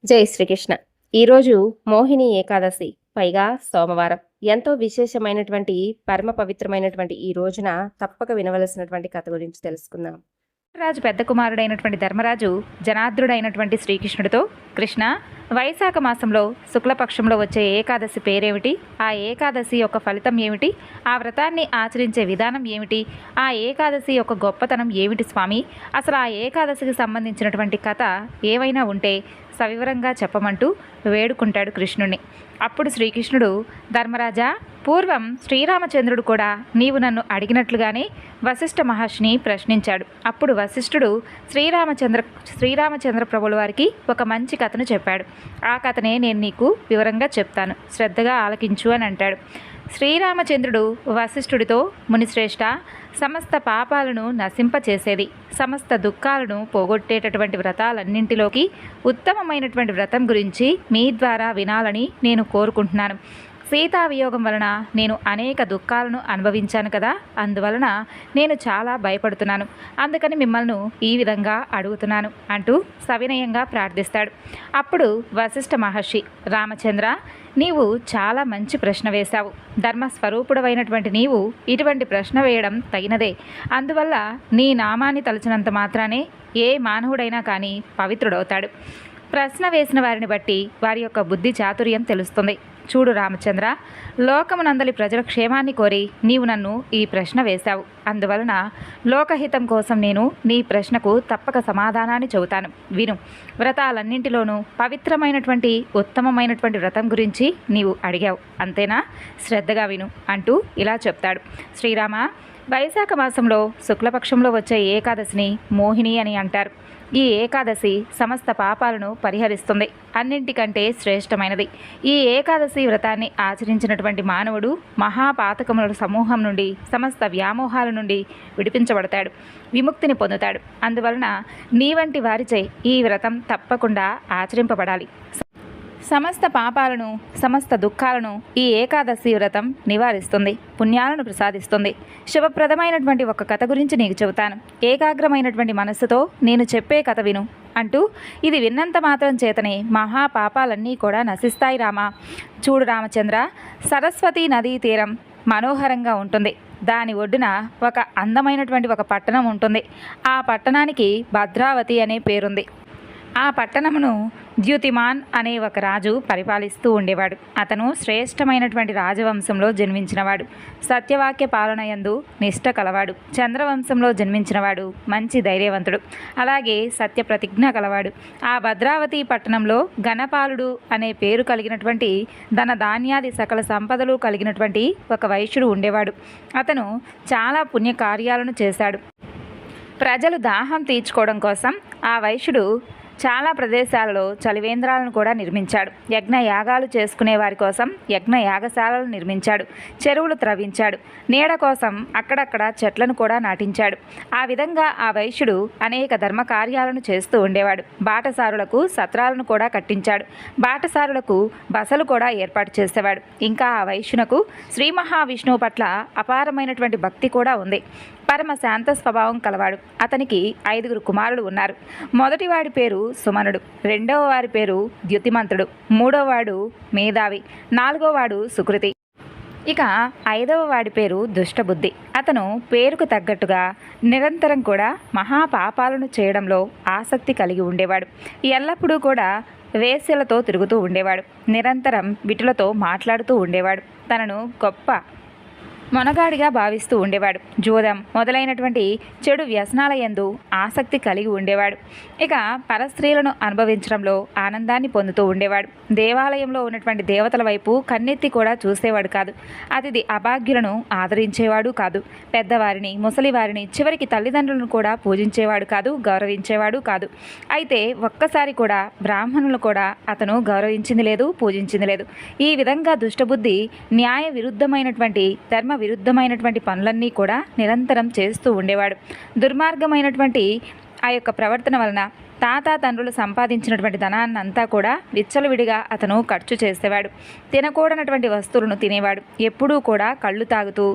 జై శ్రీకృష్ణ. ఈరోజు మోహిని ఏకాదశి, పైగా సోమవారం. ఎంతో విశేషమైనటువంటి పరమ పవిత్రమైనటువంటి ఈ రోజున తప్పక వినవలసినటువంటి కథ గురించి తెలుసుకుందాం. రాజు పెద్ద కుమారుడైనటువంటి ధర్మరాజు జనార్దుడైనటువంటి శ్రీకృష్ణుడితో, కృష్ణ, వైశాఖ మాసంలో శుక్లపక్షంలో వచ్చే ఏకాదశి పేరేమిటి? ఆ ఏకాదశి యొక్క ఫలితం ఏమిటి? ఆ వ్రతాన్ని ఆచరించే విధానం ఏమిటి? ఆ ఏకాదశి యొక్క గొప్పతనం ఏమిటి స్వామి? అసలు ఆ ఏకాదశికి సంబంధించినటువంటి కథ ఏమైనా ఉంటే సవివరంగా చెప్పమంటూ వేడుకుంటాడు కృష్ణుణ్ణి. అప్పుడు శ్రీకృష్ణుడు, ధర్మరాజా, పూర్వం శ్రీరామచంద్రుడు కూడా నీవు నన్ను అడిగినట్లుగానే వశిష్ఠ మహర్షిని ప్రశ్నించాడు. అప్పుడు వశిష్ఠుడు శ్రీరామచంద్ర ప్రభుల వారికి ఒక మంచి కథను చెప్పాడు. ఆ కథనే నేను నీకు వివరంగా చెప్తాను, శ్రద్ధగా ఆలకించు అని అంటాడు. శ్రీరామచంద్రుడు వశిష్ఠుడితో, మునిశ్రేష్ఠ, సమస్త పాపాలను నశింపచేసేది, సమస్త దుఃఖాలను పోగొట్టేటటువంటి వ్రతాలన్నింటిలోకి ఉత్తమమైనటువంటి వ్రతం గురించి మీ ద్వారా వినాలని నేను కోరుకుంటున్నాను. సీతావియోగం వలన నేను అనేక దుఃఖాలను అనుభవించాను కదా, అందువలన నేను చాలా భయపడుతున్నాను. అందుకని మిమ్మల్ని ఈ విధంగా అడుగుతున్నాను అంటూ సవినయంగా ప్రార్థిస్తాడు. అప్పుడు వశిష్ఠ మహర్షి, రామచంద్ర, నీవు చాలా మంచి ప్రశ్న వేశావు. ధర్మస్వరూపుడవైనటువంటి నీవు ఇటువంటి ప్రశ్న వేయడం తగినదే. అందువల్ల నీ నామాన్ని తలచినంత మాత్రానే ఏ మానవుడైనా కానీ పవిత్రుడవుతాడు. ప్రశ్న వేసిన వారిని బట్టి వారి యొక్క బుద్ధి చాతుర్యం తెలుస్తుంది. చూడు రామచంద్ర, లోకమునందలి ప్రజల క్షేమాన్ని కోరి నీవు నన్ను ఈ ప్రశ్న వేశావు. అందువలన లోకహితం కోసం నేను నీ ప్రశ్నకు తప్పక సమాధానాన్ని చెబుతాను, విను. వ్రతాలన్నింటిలోనూ పవిత్రమైనటువంటి ఉత్తమమైనటువంటి వ్రతం గురించి నీవు అడిగావు, అంతేనా? శ్రద్ధగా విను అంటూ ఇలా చెప్తాడు. శ్రీరామ, వైశాఖ మాసంలో శుక్లపక్షంలో వచ్చే ఏకాదశిని మోహిని అని అంటారు. ఈ ఏకాదశి సమస్త పాపాలను పరిహరిస్తుంది, అన్నింటికంటే శ్రేష్టమైనది. ఈ ఏకాదశి వ్రతాన్ని ఆచరించినటువంటి మానవుడు మహాపాతకముల సమూహం నుండి, సమస్త వ్యామోహాల నుండి విడిపించబడతాడు, విముక్తిని పొందుతాడు. అందువలన నీ వంటి వారిచే ఈ వ్రతం తప్పకుండా ఆచరింపబడాలి. సమస్త పాపాలను, సమస్త దుఃఖాలను ఈ ఏకాదశి వ్రతం నివారిస్తుంది, పుణ్యాలను ప్రసాదిస్తుంది. శుభప్రదమైనటువంటి ఒక కథ గురించి నీకు చెబుతాను. ఏకాగ్రమైనటువంటి మనస్సుతో నేను చెప్పే కథ విను అంటూ, ఇది విన్నంత మాత్రం చేతనే మహాపాపాలన్నీ కూడా నశిస్తాయి రామా. చూడు రామచంద్ర, సరస్వతీ నదీ తీరం మనోహరంగా ఉంటుంది. దాని ఒడ్డున ఒక అందమైనటువంటి ఒక పట్టణం ఉంటుంది. ఆ పట్టణానికి భద్రావతి అనే పేరుంది. ఆ పట్టణమును ద్యుతిమాన్ అనే ఒక రాజు పరిపాలిస్తూ ఉండేవాడు. అతను శ్రేష్టమైనటువంటి రాజవంశంలో జన్మించినవాడు. సత్యవాక్య పాలనయందు నిష్ట కలవాడు. చంద్రవంశంలో జన్మించినవాడు. మంచి ధైర్యవంతుడు, అలాగే సత్యప్రతిజ్ఞ కలవాడు. ఆ భద్రావతి పట్టణంలో గణపాలుడు అనే పేరు కలిగినటువంటి ధన ధాన్యాది సకల సంపదలు కలిగినటువంటి ఒక వైశ్యుడు ఉండేవాడు. అతను చాలా పుణ్యకార్యాలను చేశాడు. ప్రజలు దాహం తీర్చుకోవడం కోసం ఆ వైశ్యుడు చాలా ప్రదేశాలలో చలివేంద్రాలను కూడా నిర్మించాడు. యజ్ఞ యాగాలు చేసుకునే వారి కోసం యజ్ఞ యాగశాలలు నిర్మించాడు. చెరువులు త్రవ్వించాడు. నీడ కోసం అక్కడక్కడ చెట్లను కూడా నాటించాడు. ఆ విధంగా ఆ వైశ్యుడు అనేక ధర్మ కార్యాలను చేస్తూ ఉండేవాడు. బాటసారులకు సత్రాలను కూడా కట్టించాడు. బాటసారులకు బసలు కూడా ఏర్పాటు చేసేవాడు. ఇంకా ఆ వైశ్యునకు శ్రీ మహావిష్ణువు పట్ల అపారమైనటువంటి భక్తి కూడా ఉంది. పరమ శాంత స్వభావం కలవాడు. అతనికి 5 కుమారులు ఉన్నారు. మొదటివాడి పేరు సుమనుడు, రెండవ వారి పేరు ద్యుతిమంతుడు, మూడవవాడు మేధావి, నాలుగోవాడు సుకృతి, ఇక 5వ వాడి పేరు దుష్టబుద్ధి. అతను పేరుకు తగ్గట్టుగా నిరంతరం కూడా మహాపాపాలను చేయడంలో ఆసక్తి కలిగి ఉండేవాడు. ఎల్లప్పుడూ కూడా వేశ్యలతో తిరుగుతూ ఉండేవాడు. నిరంతరం విటులతో మాట్లాడుతూ ఉండేవాడు. తనను గొప్ప మొనగాడిగా భావిస్తూ ఉండేవాడు. జూదం మొదలైనటువంటి చెడు వ్యసనాల యందు ఆసక్తి కలిగి ఉండేవాడు. ఇక పరస్త్రీలను అనుభవించడంలో ఆనందాన్ని పొందుతూ ఉండేవాడు. దేవాలయంలో ఉన్నటువంటి దేవతల వైపు కన్నెత్తి కూడా చూసేవాడు కాదు. అతిథి అభాగ్యులను ఆదరించేవాడు కాదు. పెద్దవారిని, ముసలివారిని, చివరికి తల్లిదండ్రులను కూడా పూజించేవాడు కాదు, గౌరవించేవాడు కాదు. అయితే ఒక్కసారి కూడా బ్రాహ్మణులను కూడా అతను గౌరవించింది లేదు, పూజించింది లేదు. ఈ విధంగా దుష్టబుద్ధి న్యాయ విరుద్ధమైనటువంటి, ధర్మ విరుద్ధమైనటువంటి పనులన్నీ కూడా నిరంతరం చేస్తూ ఉండేవాడు. దుర్మార్గమైనటువంటి ఆ యొక్క ప్రవర్తన వలన తండ్రులు సంపాదించినటువంటి ధనాన్నంతా కూడా విచ్చలవిడిగా అతను ఖర్చు చేసేవాడు. తినకూడనటువంటి వస్తువులను తినేవాడు. ఎప్పుడూ కూడా కళ్ళు తాగుతూ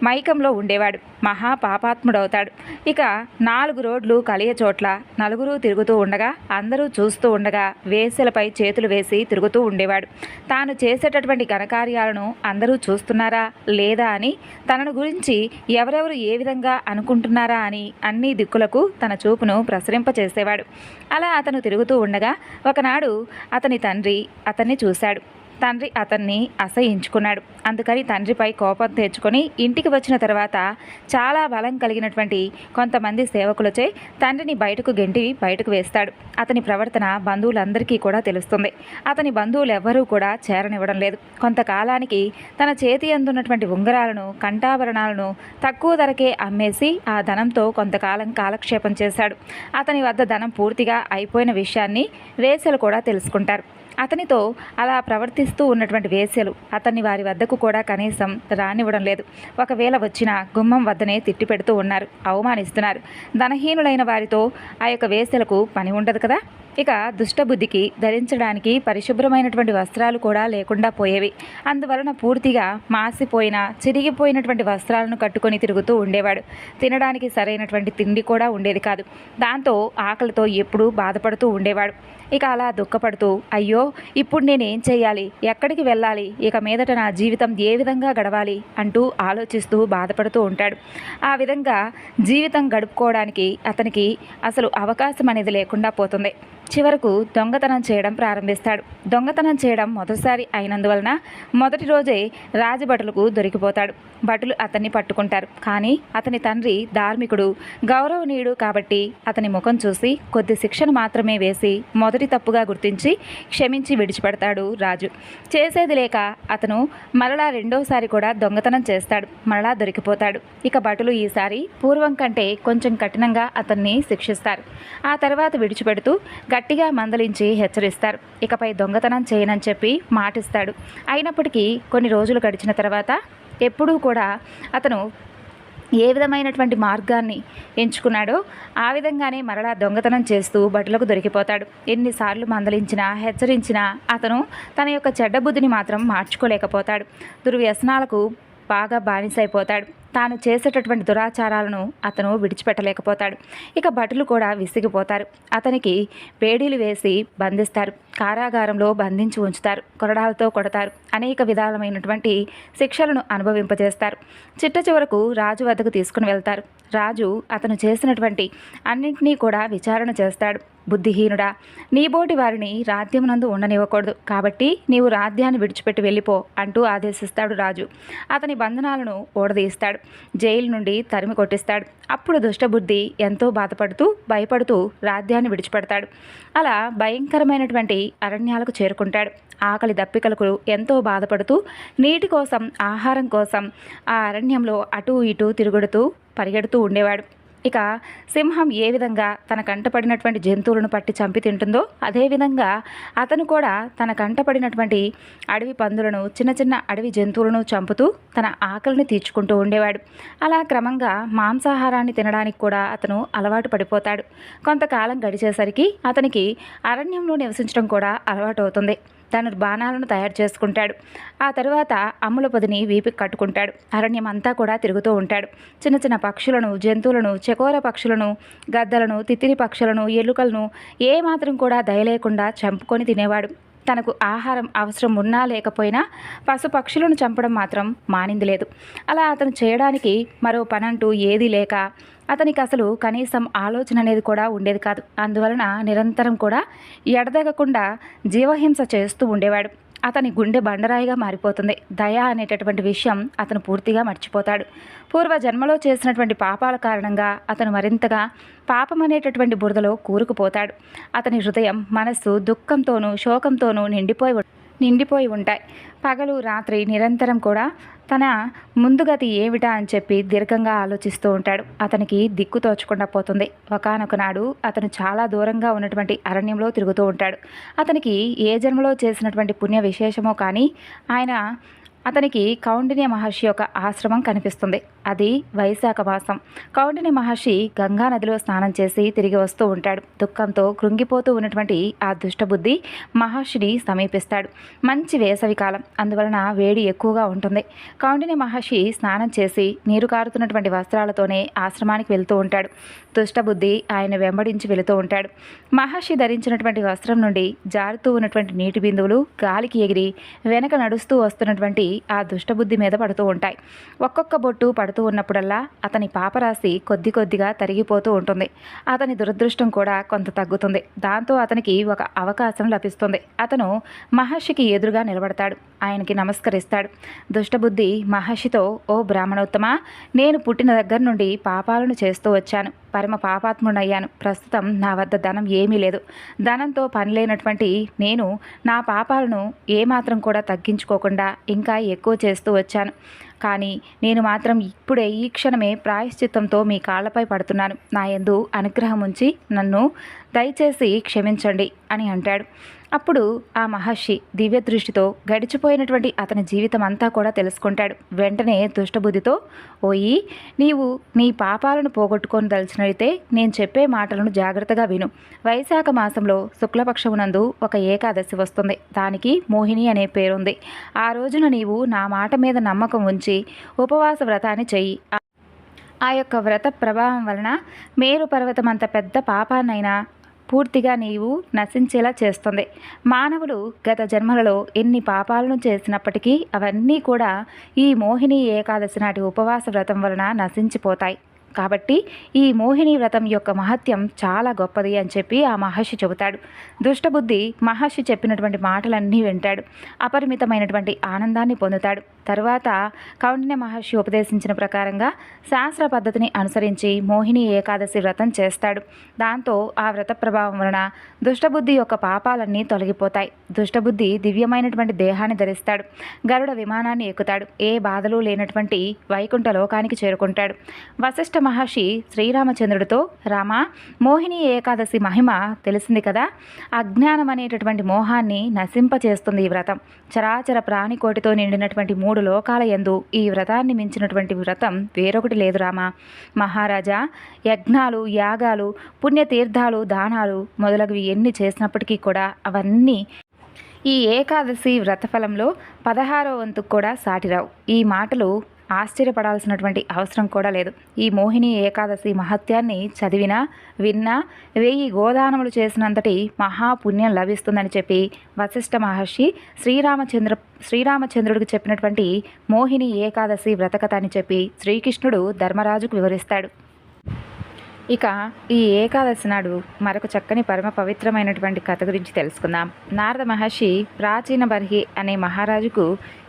మైకంలో ఉండేవాడు. మహా పాపాత్ముడవుతాడు. ఇక 4 రోడ్లు కలియ చోట్ల నలుగురు తిరుగుతూ ఉండగా, అందరూ చూస్తూ ఉండగా వేశ్యలపై చేతులు వేసి తిరుగుతూ ఉండేవాడు. తాను చేసేటటువంటి ఘనకార్యాలను అందరూ చూస్తున్నారా లేదా అని, తనను గురించి ఎవరెవరు ఏ విధంగా అనుకుంటున్నారా అని అన్ని దిక్కులకు తన చూపును ప్రసరింపచేసేవాడు. అలా అతను తిరుగుతూ ఉండగా ఒకనాడు అతని తండ్రి అతన్ని చూశాడు. తండ్రి అతన్ని అసహ్యించుకున్నాడు. అందుకని తండ్రిపై కోపం తెచ్చుకొని ఇంటికి వచ్చిన తర్వాత చాలా బలం కలిగినటువంటి కొంతమంది సేవకులచే తండ్రిని బయటకు వేస్తాడు. అతని ప్రవర్తన బంధువులందరికీ కూడా తెలుస్తుంది. అతని బంధువులు ఎవ్వరూ కూడా చేరనివ్వడం లేదు. కొంతకాలానికి తన చేతి అందున్నటువంటి ఉంగరాలను, కంఠాభరణాలను తక్కువ ధరకే అమ్మేసి ఆ ధనంతో కొంతకాలం కాలక్షేపం చేశాడు. అతని వద్ద ధనం పూర్తిగా అయిపోయిన విషయాన్ని వేశ్యలు కూడా తెలుసుకుంటారు. అతనితో అలా ప్రవర్తిస్తూ ఉన్నటువంటి వేశ్యలు అతన్ని వారి వద్దకు కూడా కనీసం రానివ్వడం లేదు. ఒకవేళ వచ్చినా గుమ్మం వద్దనే తిట్టి పెడుతూ ఉన్నారు, అవమానిస్తున్నారు. ధనహీనులైన వారితో ఆ యొక్క వేశ్యలకు పని ఉండదు కదా. ఇక దుష్టబుద్ధికి ధరించడానికి పరిశుభ్రమైనటువంటి వస్త్రాలు కూడా లేకుండా పోయేవి. అందువలన పూర్తిగా మాసిపోయిన, చిరిగిపోయినటువంటి వస్త్రాలను కట్టుకొని తిరుగుతూ ఉండేవాడు. తినడానికి సరైనటువంటి తిండి కూడా ఉండేది కాదు. దాంతో ఆకలితో ఎప్పుడూ బాధపడుతూ ఉండేవాడు. ఇక అలా దుఃఖపడుతూ, అయ్యో ఇప్పుడు నేనేం చేయాలి, ఎక్కడికి వెళ్ళాలి, ఇక మీదట నా జీవితం ఏ విధంగా గడవాలి అంటూ ఆలోచిస్తూ బాధపడుతూ ఉంటాడు. ఆ విధంగా జీవితం గడుపుకోవడానికి అతనికి అసలు అవకాశం అనేది లేకుండా పోతుంది. చివరకు దొంగతనం చేయడం ప్రారంభిస్తాడు. దొంగతనం చేయడం మొదటిసారి అయినందువలన మొదటి రోజే రాజభటులకు దొరికిపోతాడు. భటులు అతన్ని పట్టుకుంటారు. కానీ అతని తండ్రి ధార్మికుడు, గౌరవనీయుడు కాబట్టి అతని ముఖం చూసి కొద్ది శిక్షను మాత్రమే వేసి మొదటి తప్పుగా గుర్తించి క్షమించి విడిచిపెడతాడు రాజు. చేసేది లేక అతను మరలా రెండోసారి కూడా దొంగతనం చేస్తాడు. మరలా దొరికిపోతాడు. ఇక భటులు ఈసారి పూర్వం కంటే కొంచెం కఠినంగా అతన్ని శిక్షిస్తారు. ఆ తర్వాత విడిచిపెడుతూ గట్టిగా మందలించి హెచ్చరిస్తారు. ఇకపై దొంగతనం చేయనని చెప్పి మాటిస్తాడు. అయినప్పటికీ కొన్ని రోజులు గడిచిన తర్వాత ఎప్పుడూ కూడా అతను ఏ విధమైనటువంటి మార్గాన్ని ఎంచుకున్నాడో ఆ విధంగానే మరలా దొంగతనం చేస్తూ భటులకు దొరికిపోతాడు. ఎన్నిసార్లు మందలించినా, హెచ్చరించినా అతను తన యొక్క చెడ్డ బుద్ధిని మాత్రం మార్చుకోలేకపోతాడు. దుర్వ్యసనాలకు బాగా బానిసైపోతాడు. తాను చేసేటటువంటి దురాచారాలను అతను విడిచిపెట్టలేకపోతాడు. ఇక భటులు కూడా విసిగిపోతారు. అతనికి పేడీలు వేసి బంధిస్తారు. కారాగారంలో బంధించి ఉంచుతారు. కొరడాలతో కొడతారు. అనేక విధాలమైనటువంటి శిక్షలను అనుభవింపజేస్తారు. చిట్ట చివరకు రాజు వద్దకు తీసుకుని వెళ్తారు. రాజు అతను చేసినటువంటి అన్నింటినీ కూడా విచారణ చేస్తాడు. బుద్ధిహీనుడా, నీబోటి వారిని రాజ్యమునందు ఉండనివ్వకూడదు, కాబట్టి నీవు రాజ్యాన్ని విడిచిపెట్టి వెళ్ళిపో అంటూ ఆదేశిస్తాడు రాజు. అతని బంధనాలను ఊడదీస్తాడు. జైలు నుండి తరిమి కొట్టిస్తాడు. అప్పుడు దుష్టబుద్ధి ఎంతో బాధపడుతూ భయపడుతూ రాజ్యాన్ని విడిచిపెడతాడు. అలా భయంకరమైనటువంటి అరణ్యాలకు చేరుకుంటాడు. ఆకలి దప్పికలకు ఎంతో బాధపడుతూ నీటి కోసం, ఆహారం కోసం ఆ అరణ్యంలో అటూ ఇటూ తిరుగుడుతూ పరిగెడుతూ ఉండేవాడు. ఇక సింహం ఏ విధంగా తన కంటపడినటువంటి జంతువులను పట్టి చంపి తింటుందో అదేవిధంగా అతను కూడా తన కంటపడినటువంటి అడవి పందులను, చిన్న చిన్న అడవి జంతువులను చంపుతూ తన ఆకలిని తీర్చుకుంటూ ఉండేవాడు. అలా క్రమంగా మాంసాహారాన్ని తినడానికి కూడా అతను అలవాటు పడిపోతాడు. కొంతకాలం గడిచేసరికి అతనికి అరణ్యంలో నివసించడం కూడా అలవాటు అవుతుంది. తను బాణాలను తయారు చేసుకుంటాడు. ఆ తరువాత అమ్ముల పొదిని వీపికి కట్టుకుంటాడు. అరణ్యం అంతా కూడా తిరుగుతూ ఉంటాడు. చిన్న చిన్న పక్షులను, జంతువులను, చకోర పక్షులను, గద్దలను, తిత్తిరి పక్షులను, ఎలుకలను ఏమాత్రం కూడా దయలేకుండా చంపుకొని తినేవాడు. తనకు ఆహారం అవసరం ఉన్నా లేకపోయినా పశుపక్షులను చంపడం మాత్రం మానింది లేదు. అలా అతను చేయడానికి మరో పనంటూ ఏదీ లేక అతనికి అసలు కనీసం ఆలోచన అనేది కూడా ఉండేది కాదు. అందువలన నిరంతరం కూడా ఎడతెగకుండా జీవహింస చేస్తూ ఉండేవాడు. అతని గుండె బండరాయిగా మారిపోతుంది. దయ అనేటటువంటి విషయం అతను పూర్తిగా మర్చిపోతాడు. పూర్వ జన్మలో చేసినటువంటి పాపాల కారణంగా అతను మరింతగా పాపం అనేటటువంటి బురదలో కూరుకుపోతాడు. అతని హృదయం, మనస్సు దుఃఖంతోనూ శోకంతోనూ నిండిపోయి ఉంటాయి. పగలు రాత్రి నిరంతరం కూడా తన ముందుగతి ఏమిటా అని చెప్పి దీర్ఘంగా ఆలోచిస్తూ ఉంటాడు. అతనికి దిక్కు తోచకుండా పోతుంది. ఒకానొక నాడు అతను చాలా దూరంగా ఉన్నటువంటి అరణ్యంలో తిరుగుతూ ఉంటాడు. అతనికి ఏ జన్మలో చేసినటువంటి పుణ్య విశేషమో కానీ ఆయన అతనికి కౌండిన్య మహర్షి యొక్క ఆశ్రమం కనిపిస్తుంది. అది వైశాఖ మాసం. కౌండిన్య మహర్షి గంగా నదిలో స్నానం చేసి తిరిగి వస్తూ ఉంటాడు. దుఃఖంతో కృంగిపోతూ ఉన్నటువంటి ఆ దుష్టబుద్ధి మహర్షిని సమీపిస్తాడు. మంచి వేసవి కాలం, అందువలన వేడి ఎక్కువగా ఉంటుంది. కౌండిన్య మహర్షి స్నానం చేసి నీరు కారుతున్నటువంటి వస్త్రాలతోనే ఆశ్రమానికి వెళ్తూ ఉంటాడు. దుష్టబుద్ధి ఆయన వెంబడించి వెళుతూ ఉంటాడు. మహర్షి ధరించినటువంటి వస్త్రం నుండి జారుతూ ఉన్నటువంటి నీటి బిందువులు గాలికి ఎగిరి వెనక నడుస్తూ వస్తున్నటువంటి ఆ దుష్టబుద్ధి మీద పడుతూ ఉంటాయి. ఒక్కొక్క బొట్టు పడుతూ ఉన్నప్పుడల్లా అతని పాపరాశి కొద్ది కొద్దిగా తరిగిపోతూ ఉంటుంది. అతని దురదృష్టం కూడా కొంత తగ్గుతుంది. దాంతో అతనికి ఒక అవకాశం లభిస్తుంది. అతను మహర్షికి ఎదురుగా నిలబడతాడు. ఆయనకి నమస్కరిస్తాడు. దుష్టబుద్ధి మహర్షితో, ఓ బ్రాహ్మణోత్తమ, నేను పుట్టిన దగ్గర నుండి పాపాలను చేస్తూ వచ్చాను. పరమ పాపాత్ముడయ్యాను. ప్రస్తుతం నా వద్ద ధనం ఏమీ లేదు. ధనంతో పని లేనటువంటి నేను నా పాపాలను ఏమాత్రం కూడా తగ్గించుకోకుండా ఇంకా ఎక్కువ చేస్తూ వచ్చాను. కానీ నేను మాత్రం ఇప్పుడే ఈ క్షణమే ప్రాయశ్చిత్తంతో మీ కాళ్ళపై పడుతున్నాను. నా యందు అనుగ్రహం ఉంచి నన్ను దయచేసి క్షమించండి అని అంటాడు. అప్పుడు ఆ మహర్షి దివ్య దృష్టితో గడిచిపోయినటువంటి అతని జీవితం అంతా కూడా తెలుసుకుంటాడు. వెంటనే దుష్టబుద్ధితో, ఓయి, నీవు నీ పాపాలను పోగొట్టుకొని దలిచినైతే నేను చెప్పే మాటలను జాగ్రత్తగా విను. వైశాఖ మాసంలో శుక్లపక్షమునందు ఒక ఏకాదశి వస్తుంది. దానికి మోహిని అనే పేరుంది. ఆ రోజున నీవు నా మాట మీద నమ్మకం ఉంచి ఉపవాస వ్రతాన్ని చెయ్యి. ఆ యొక్క వ్రత ప్రభావం వలన మేరు పర్వతం అంత పెద్ద పాపాన్నైనా పూర్తిగా నీవు నశించేలా చేస్తుంది. మానవులు గత జన్మలలో ఎన్ని పాపాలను చేసినప్పటికీ అవన్నీ కూడా ఈ మోహిని ఏకాదశి నాటి ఉపవాస వ్రతం వలన నశించిపోతాయి. కాబట్టి ఈ మోహిని వ్రతం యొక్క మహత్యం చాలా గొప్పది అని చెప్పి ఆ మహర్షి చెబుతాడు. దుష్టబుద్ధి మహర్షి చెప్పినటువంటి మాటలన్నీ వింటాడు. అపరిమితమైనటువంటి ఆనందాన్ని పొందుతాడు. తరువాత కౌండిన్య మహర్షి ఉపదేశించిన ప్రకారంగా శాస్త్ర పద్ధతిని అనుసరించి మోహిని ఏకాదశి వ్రతం చేస్తాడు. దాంతో ఆ వ్రత ప్రభావం వలన దుష్టబుద్ధి యొక్క పాపాలన్నీ తొలగిపోతాయి. దుష్టబుద్ధి దివ్యమైనటువంటి దేహాన్ని ధరిస్తాడు. గరుడ విమానాన్ని ఎక్కుతాడు. ఏ బాధలు లేనటువంటి వైకుంఠ లోకానికి చేరుకుంటాడు. వశిష్ఠ మహర్షి శ్రీరామచంద్రుడితో, రామా, మోహిని ఏకాదశి మహిమ తెలిసింది కదా. అజ్ఞానం అనేటటువంటి మోహాన్ని నశింపచేస్తుంది ఈ వ్రతం. చరాచర ప్రాణికోటితో నిండినటువంటి 3 లోకాల యందు ఈ వ్రతాన్ని మించినటువంటి వ్రతం వేరొకటి లేదు రామా. మహారాజా, యజ్ఞాలు, యాగాలు, పుణ్యతీర్థాలు, దానాలు మొదలగువి ఎన్ని చేసినప్పటికీ కూడా అవన్నీ ఈ ఏకాదశి వ్రతఫలంలో 16వ వంతుకు కూడా సాటిరావు. ఈ మాటలు ఆశ్చర్యపడాల్సినటువంటి అవసరం కూడా లేదు. ఈ మోహిని ఏకాదశి మహత్యాన్ని చదివినా విన్నా 1000 గోదానములు చేసినంతటి మహాపుణ్యం లభిస్తుందని చెప్పి వశిష్ఠ మహర్షి శ్రీరామచంద్రుడికి చెప్పినటువంటి మోహిని ఏకాదశి వ్రతకథ అని చెప్పి శ్రీకృష్ణుడు ధర్మరాజుకు వివరిస్తాడు. ఇక ఈ ఏకాదశి నాడు మరొక చక్కని పరమ పవిత్రమైనటువంటి కథ గురించి తెలుసుకుందాం. నారద మహర్షి ప్రాచీన బర్హి అనే మహారాజుకు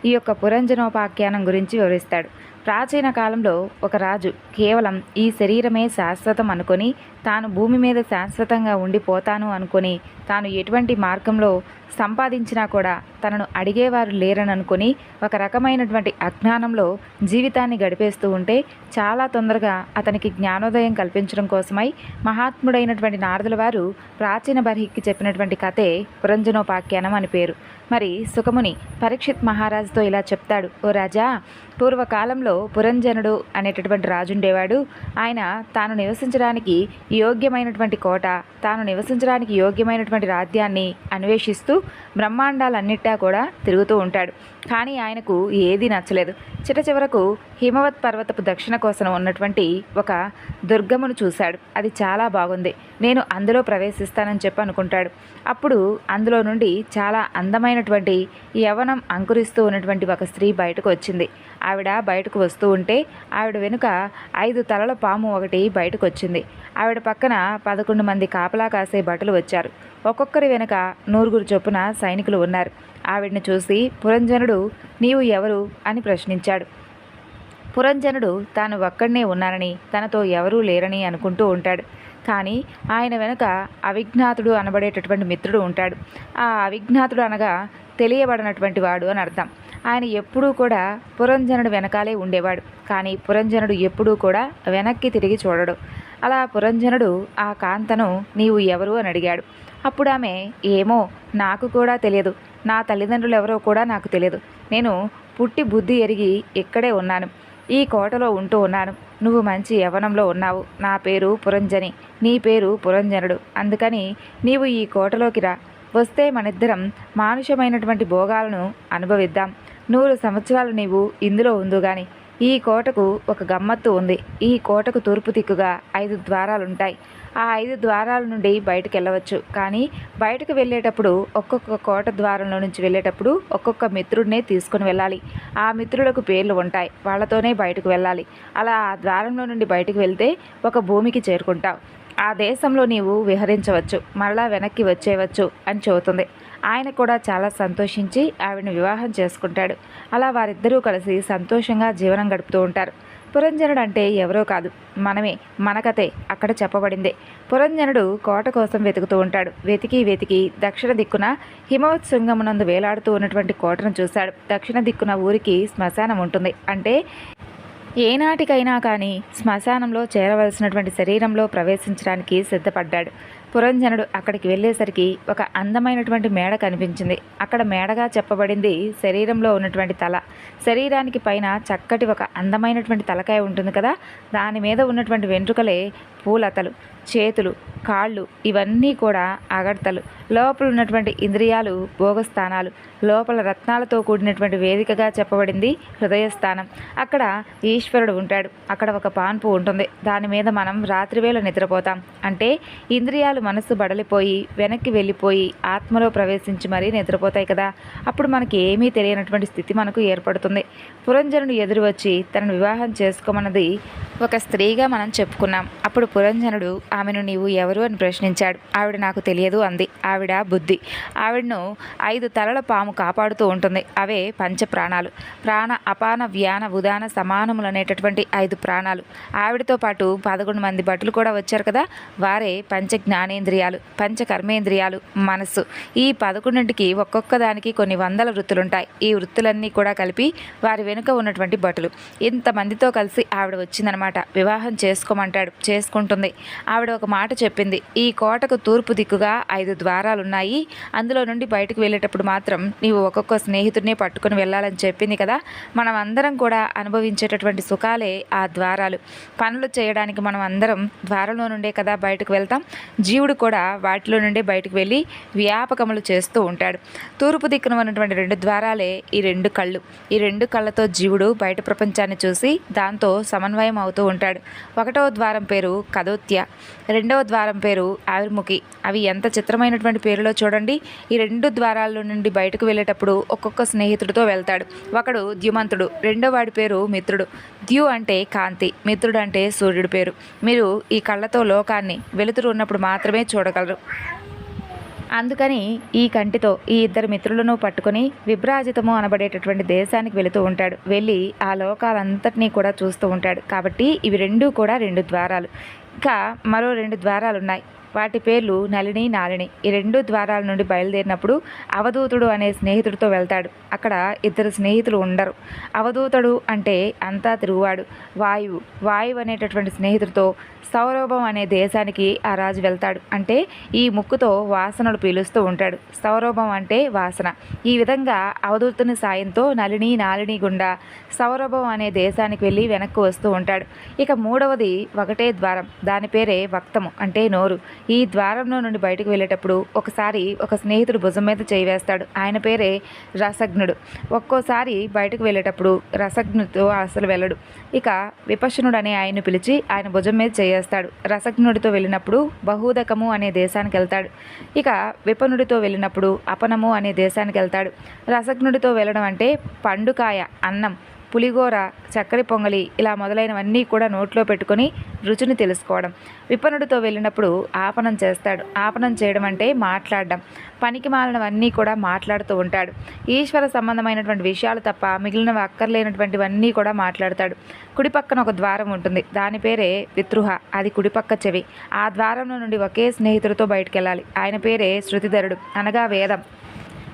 ఈ యొక్క పురంజనోపాఖ్యానం గురించి వివరిస్తాడు. ప్రాచీన కాలంలో ఒక రాజు కేవలం ఈ శరీరమే శాశ్వతం అనుకొని, తాను భూమి మీద శాశ్వతంగా ఉండిపోతాను అనుకొని, తాను ఎటువంటి మార్గంలో సంపాదించినా కూడా తనను అడిగేవారు లేరని అనుకొని ఒక రకమైనటువంటి అజ్ఞానంలో జీవితాన్ని గడిపేస్తూ ఉంటే, చాలా తొందరగా అతనికి జ్ఞానోదయం కల్పించడం కోసమై మహాత్ముడైనటువంటి నారదుల వారు ప్రాచీన బర్హికి చెప్పినటువంటి కథే పురంజనోపాఖ్యానం అని పేరు. మరి సుఖముని పరీక్షిత్ మహారాజుతో ఇలా చెప్తాడు, ఓ రాజా, పూర్వకాలంలో పురంజనుడు అనేటటువంటి రాజుండేవాడు. ఆయన తాను నివసించడానికి యోగ్యమైనటువంటి కోట, తాను నివసించడానికి యోగ్యమైనటువంటి రాజ్యాన్ని అన్వేషిస్తూ బ్రహ్మాండాలన్నిటా కూడా తిరుగుతూ ఉంటాడు. కానీ ఆయనకు ఏదీ నచ్చలేదు. చివరకు హిమవత్ పర్వతపు దక్షిణ కోసన ఉన్నటువంటి ఒక దుర్గమును చూశాడు. అది చాలా బాగుంది, నేను అందులో ప్రవేశిస్తానని చెప్పి అనుకుంటాడు. అప్పుడు అందులో నుండి చాలా అందమైనటువంటి యవ్వనం అంకురిస్తూ ఉన్నటువంటి ఒక స్త్రీ బయటకు వచ్చింది. ఆవిడ బయటకు వస్తూ ఉంటే ఆవిడ వెనుక 5 తలల పాము ఒకటి బయటకు వచ్చింది. ఆవిడ పక్కన 11 మంది కాపలా కాసే భటులు వచ్చారు. ఒక్కొక్కరి వెనుక 100 చొప్పున సైనికులు ఉన్నారు. ఆవిడ్ని చూసి పురంజనుడు, నీవు ఎవరు అని ప్రశ్నించాడు. పురంజనుడు తాను ఒక్కడనే ఉన్నానని, తనతో ఎవరూ లేరని అనుకుంటూ ఉంటాడు. కానీ ఆయన వెనుక అవిజ్ఞాతుడు అనబడేటటువంటి మిత్రుడు ఉంటాడు. ఆ అవిజ్ఞాతుడు అనగా తెలియబడినటువంటి వాడు అని అర్థం. ఆయన ఎప్పుడూ కూడా పురంజనుడు వెనకాలే ఉండేవాడు. కానీ పురంజనుడు ఎప్పుడూ కూడా వెనక్కి తిరిగి చూడడు. అలా పురంజనుడు ఆ కాంతను, నీవు ఎవరు అని అడిగాడు. అప్పుడు ఆమె, ఏమో నాకు కూడా తెలియదు, నా తల్లిదండ్రులు ఎవరో కూడా నాకు తెలియదు, నేను పుట్టి బుద్ధి ఎరిగి ఇక్కడే ఉన్నాను. ఈ కోటలో ఉంటూ ఉన్నాను. నువ్వు మంచి యవ్వనంలో ఉన్నావు. నా పేరు పురంజని, నీ పేరు పురంజనుడు. అందుకని నీవు ఈ కోటలోకి రా. వస్తే మనిద్దరం మానుషమైనటువంటి భోగాలను అనుభవిద్దాం. 100 సంవత్సరాలు నీవు ఇందులో ఉందు గాని. ఈ కోటకు ఒక గమ్మత్తు ఉంది. ఈ కోటకు తూర్పు దిక్కుగా 5 ద్వారాలుంటాయి. ఆ 5 ద్వారాల నుండి బయటకు వెళ్ళవచ్చు. కానీ బయటకు వెళ్ళేటప్పుడు ఒక్కొక్క కోట ద్వారంలో నుంచి వెళ్ళేటప్పుడు ఒక్కొక్క మిత్రుడినే తీసుకుని వెళ్ళాలి. ఆ మిత్రులకు పేర్లు ఉంటాయి. వాళ్ళతోనే బయటకు వెళ్ళాలి. అలా ఆ ద్వారంలో నుండి బయటకు వెళ్తే ఒక భూమికి చేరుకుంటావు. ఆ దేశంలో నీవు విహరించవచ్చు, మరలా వెనక్కి వచ్చేయవచ్చు అని చెబుతుంది. ఆయన కూడా చాలా సంతోషించి ఆవిడని వివాహం చేసుకుంటాడు. అలా వారిద్దరూ కలిసి సంతోషంగా జీవనం గడుపుతూ ఉంటారు. పురంజనుడు అంటే ఎవరో కాదు, మనమే, మన కథే అక్కడ చెప్పబడిందే. పురంజనుడు కోట కోసం వెతుకుతూ ఉంటాడు. వెతికి దక్షిణ దిక్కున హిమవత్శృంగమునందు వేలాడుతూ ఉన్నటువంటి కోటను చూశాడు. దక్షిణ దిక్కున ఊరికి శ్మశానం ఉంటుంది. అంటే ఏనాటికైనా కానీ శ్మశానంలో చేరవలసినటువంటి శరీరంలో ప్రవేశించడానికి సిద్ధపడ్డాడు. పురంజనుడు అక్కడికి వెళ్ళేసరికి ఒక అందమైనటువంటి మేడ కనిపించింది. అక్కడ మేడగా చెప్పబడింది శరీరంలో ఉన్నటువంటి తల. శరీరానికి పైన చక్కటి ఒక అందమైనటువంటి తలకాయ ఉంటుంది కదా, దాని మీద ఉన్నటువంటి వెంట్రుకలే పూలతలు, చేతులు, కాళ్ళు ఇవన్నీ కూడా అగడ్తలు. లోపల ఉన్నటువంటి ఇంద్రియాలు భోగస్థానాలు. లోపల రత్నాలతో కూడినటువంటి వేదికగా చెప్పబడింది హృదయస్థానం. అక్కడ ఈశ్వరుడు ఉంటాడు. అక్కడ ఒక పాన్పు ఉంటుంది. దాని మీద మనం రాత్రివేళ నిద్రపోతాం. అంటే ఇంద్రియాలు మనస్సు బడలిపోయి వెనక్కి వెళ్ళిపోయి ఆత్మలో ప్రవేశించి మరీ నిద్రపోతాయి కదా. అప్పుడు మనకి ఏమీ తెలియనటువంటి స్థితి మనకు ఏర్పడుతుంది. పురంజనుడు ఎదురు వచ్చి తనను వివాహం చేసుకోమన్నది ఒక స్త్రీగా మనం చెప్పుకున్నాం. అప్పుడు పురంజనుడు ఆమెను నీవు ఎవరు అని ప్రశ్నించాడు. ఆవిడ నాకు తెలియదు అంది. ఆవిడ బుద్ధి. ఆవిడను 5 తలల పాము కాపాడుతూ ఉంటుంది. అవే పంచప్రాణాలు. ప్రాణ, అపాన, వ్యాన, ఉదాన, సమానములు అనేటటువంటి 5 ప్రాణాలు. ఆవిడతో పాటు 11 మంది భటులు కూడా వచ్చారు కదా, వారే పంచ జ్ఞానేంద్రియాలు, పంచ కర్మేంద్రియాలు, మనస్సు. ఈ 11కి ఒక్కొక్క దానికి కొన్ని వందల వృత్తులుంటాయి. ఈ వృత్తులన్నీ కూడా కలిపి వారి వెనుక ఉన్నటువంటి భటులు. ఇంతమందితో కలిసి ఆవిడ వచ్చిందనమాట. వివాహం చేసుకోమంటాడు. చేసుకుంటుంది. ఆవిడ ఒక మాట చెప్పింది. ఈ కోటకు తూర్పు దిక్కుగా 5 ద్వారాలున్నాయి. అందులో నుండి బయటకు వెళ్ళేటప్పుడు మాత్రం నీవు ఒక్కొక్క స్నేహితుడినే పట్టుకొని వెళ్ళాలని చెప్పింది కదా. మనం అందరం కూడా అనుభవించేటటువంటి సుఖాలే ఆ ద్వారాలు. పనులు చేయడానికి మనం అందరం ద్వారంలో నుండే కదా బయటకు వెళ్తాం. జీవుడు కూడా వాటిలో నుండే బయటకు వెళ్ళి వ్యాపకములు చేస్తూ ఉంటాడు. తూర్పు దిక్కున ఉన్నటువంటి 2 ద్వారాలే ఈ 2 కళ్ళు. ఈ 2 కళ్ళతో జీవుడు బయట ప్రపంచాన్ని చూసి దాంతో సమన్వయం అవుతూ ఉంటాడు. 1వ ద్వారం పేరు కదోత్య, 2వ ద్వారం పేరు ఆవిర్ముఖి. అవి ఎంత చిత్రమైనటువంటి పేరులో చూడండి. ఈ 2 ద్వారాల నుండి బయటకు వెళ్ళేటప్పుడు ఒక్కొక్క స్నేహితుడితో వెళ్తాడు. ఒకడు ద్యుమంతుడు, రెండో వాడి పేరు మిత్రుడు. ద్యు అంటే కాంతి, మిత్రుడు అంటే సూర్యుడి పేరు. మీరు ఈ కళ్ళతో లోకాన్ని వెలుతురు ఉన్నప్పుడు మాత్రమే చూడగలరు. అందుకని ఈ కంటితో ఈ 2 మిత్రులను పట్టుకొని విభ్రాజితము అనబడేటటువంటి దేశానికి వెళుతూ ఉంటాడు. వెళ్ళి ఆ లోకాలంతటినీ కూడా చూస్తూ ఉంటాడు. కాబట్టి ఇవి 2 కూడా 2 ద్వారాలు. ఇంకా మరో 2 ద్వారాలు ఉన్నాయి. వాటి పేర్లు నళిని, నాలిని. ఈ 2 ద్వారాల నుండి బయలుదేరినప్పుడు అవధూతుడు అనే స్నేహితుడితో వెళ్తాడు. అక్కడ 2 స్నేహితులు ఉండరు. అవధూతుడు అంటే అంతా తిరుగువాడు. వాయువు అనేటటువంటి స్నేహితుడితో సౌరభం అనే దేశానికి ఆ రాజు వెళ్తాడు. అంటే ఈ ముక్కుతో వాసనలు పీలుస్తూ ఉంటాడు. సౌరభం అంటే వాసన. ఈ విధంగా అవధూతుని సాయంతో నళిని, నాలిని గుండా సౌరభం అనే దేశానికి వెళ్ళి వెనక్కి వస్తూ ఉంటాడు. ఇక 3వది ఒకటే ద్వారం. దాని పేరే వక్తము అంటే నోరు. ఈ ద్వారంలో నుండి బయటకు వెళ్ళేటప్పుడు ఒకసారి ఒక స్నేహితుడు భుజం మీద చేయి వేస్తాడు. ఆయన పేరే రసజ్ఞుడు. ఒక్కోసారి బయటకు వెళ్ళేటప్పుడు రసజ్ఞుడితో అసలు వెళ్ళడు. ఇక విపశ్యనుడు అనే ఆయన్ని పిలిచి ఆయన భుజం మీద చేయేస్తాడు. రసజ్ఞుడితో వెళ్ళినప్పుడు బహూదకము అనే దేశానికి వెళ్తాడు. ఇక విపనుడితో వెళ్ళినప్పుడు అపనము అనే దేశానికి వెళ్తాడు. రసజ్ఞుడితో వెళ్ళడం అంటే పండుకాయ, అన్నం, పులిగోర, చక్కెర పొంగలి ఇలా మొదలైనవన్నీ కూడా నోట్లో పెట్టుకొని రుచిని తెలుసుకోవడం. విపనుడితో వెళ్ళినప్పుడు ఆపనం చేస్తాడు. ఆపనం చేయడం అంటే మాట్లాడడం. పనికి మాలినవన్నీ కూడా మాట్లాడుతూ ఉంటాడు. ఈశ్వర సంబంధమైనటువంటి విషయాలు తప్ప మిగిలినవి అక్కర్లేనటువంటివన్నీ కూడా మాట్లాడతాడు. కుడిపక్కన ఒక ద్వారం ఉంటుంది. దాని పేరే వితృహ. అది కుడిపక్క చెవి. ఆ ద్వారంలో నుండి ఒకే స్నేహితుడితో బయటకు వెళ్ళాలి. ఆయన పేరే శృతిధరుడు అనగా వేదం.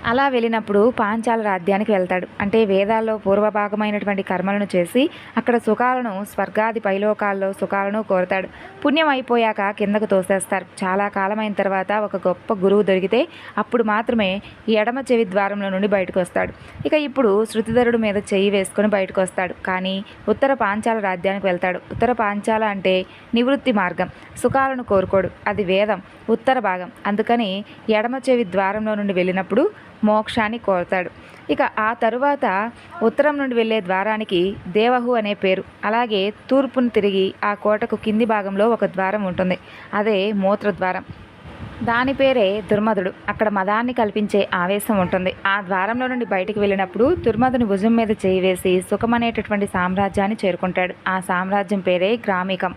అలా వెళ్ళినప్పుడు పాంచాల రాజ్యానికి వెళ్తాడు. అంటే వేదాల్లో పూర్వభాగమైనటువంటి కర్మలను చేసి అక్కడ సుఖాలను, స్వర్గాది పైలోకాల్లో సుఖాలను కోరతాడు. పుణ్యం అయిపోయాక కిందకు తోసేస్తారు. చాలా కాలమైన తర్వాత ఒక గొప్ప గురువు దొరికితే అప్పుడు మాత్రమే ఎడమ చెవి ద్వారంలో నుండి బయటకు వస్తాడు. ఇక ఇప్పుడు శృతిధరుడు మీద చెయ్యి వేసుకొని బయటకు వస్తాడు. కానీ ఉత్తర పాంచాల రాజ్యానికి వెళ్తాడు. ఉత్తర పాంచాల అంటే నివృత్తి మార్గం, సుఖాలను కోరుకోడు. అది వేదం, ఉత్తర భాగం. అందుకని ఎడమ చెవి ద్వారంలో నుండి వెళ్ళినప్పుడు మోక్షాన్ని కోరతాడు. ఇక ఆ తరువాత ఉత్తరం నుండి వెళ్ళే ద్వారానికి దేవహు అనే పేరు. అలాగే తూర్పును తిరిగి ఆ కోటకు కింది భాగంలో ఒక ద్వారం ఉంటుంది. అదే మూత్రద్వారం. దాని పేరే దుర్మధుడు. అక్కడ మదాన్ని కల్పించే ఆవేశం ఉంటుంది. ఆ ద్వారంలో నుండి బయటికి వెళ్ళినప్పుడు దుర్మధుని భుజం మీద చేయి వేసి సుఖమనేటటువంటి సామ్రాజ్యాన్ని చేరుకుంటాడు. ఆ సామ్రాజ్యం పేరే గ్రామికం.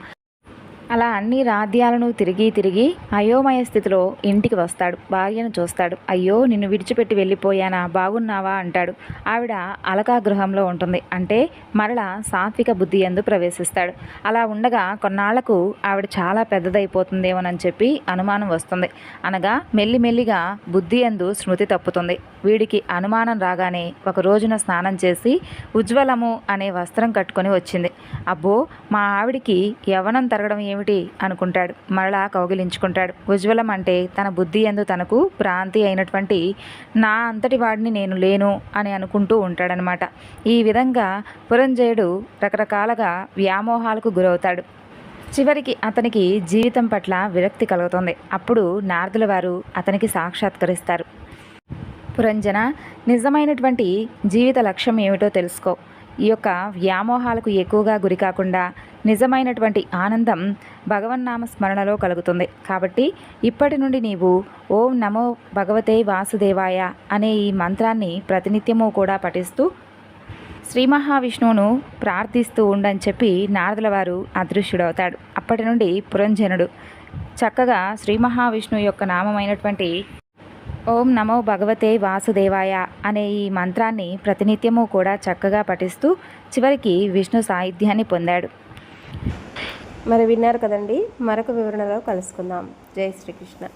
అలా అన్ని రాజ్యాలను తిరిగి తిరిగి అయోమయ స్థితిలో ఇంటికి వస్తాడు. భార్యను చూస్తాడు. అయ్యో, నిన్ను విడిచిపెట్టి వెళ్ళిపోయానా, బాగున్నావా అంటాడు. ఆవిడ అలకా గృహంలో ఉంటుంది. అంటే మరలా సాత్విక బుద్ధి యందు ప్రవేశిస్తాడు. అలా ఉండగా కొన్నాళ్లకు ఆవిడ చాలా పెద్దదైపోతుందేమోనని చెప్పి అనుమానం వస్తుంది. అనగా మెల్లిమెల్లిగా బుద్ధి యందు స్మృతి తప్పుతుంది. వీడికి అనుమానం రాగానే ఒక రోజున స్నానం చేసి ఉజ్వలము అనే వస్త్రం కట్టుకొని వచ్చింది. అబ్బో, మా ఆవిడికి యవ్వనం తరగడం ఏమిటి అనుకుంటాడు. మరలా కౌగిలించుకుంటాడు. ఉజ్వలం అంటే తన బుద్ధి యందు తనకు భ్రాంతి అయినటువంటి నా అంతటి వాడిని నేను లేను అని అనుకుంటూ ఉంటాడనమాట. ఈ విధంగా పురంజయుడు రకరకాలుగా వ్యామోహాలకు గురవుతాడు. చివరికి అతనికి జీవితం పట్ల విరక్తి కలుగుతుంది. అప్పుడు నారదుల వారు అతనికి సాక్షాత్కరిస్తారు. పురంజన, నిజమైనటువంటి జీవిత లక్ష్యం ఏమిటో తెలుసుకో. ఈ యొక్క వ్యామోహాలకు ఎక్కువగా గురి కాకుండా నిజమైనటువంటి ఆనందం భగవన్నామ స్మరణలో కలుగుతుంది. కాబట్టి ఇప్పటి నుండి నీవు ఓం నమో భగవతే వాసుదేవాయ అనే ఈ మంత్రాన్ని ప్రతినిత్యము కూడా పఠిస్తూ శ్రీ మహావిష్ణువును ప్రార్థిస్తూ ఉండని చెప్పి నారదుల వారు అదృశ్యుడవుతాడు. అప్పటి నుండి పురంజనుడు చక్కగా శ్రీ మహావిష్ణువు యొక్క నామమైనటువంటి ఓం నమో భగవతే వాసుదేవాయ అనే ఈ మంత్రాన్ని ప్రతినిత్యము కూడా చక్కగా పఠిస్తూ చివరికి విష్ణు సాహిత్యాన్ని పొందాడు. మరి విన్నారు కదండి, మరొక వివరణలో కలుసుకుందాం. జై శ్రీకృష్ణ.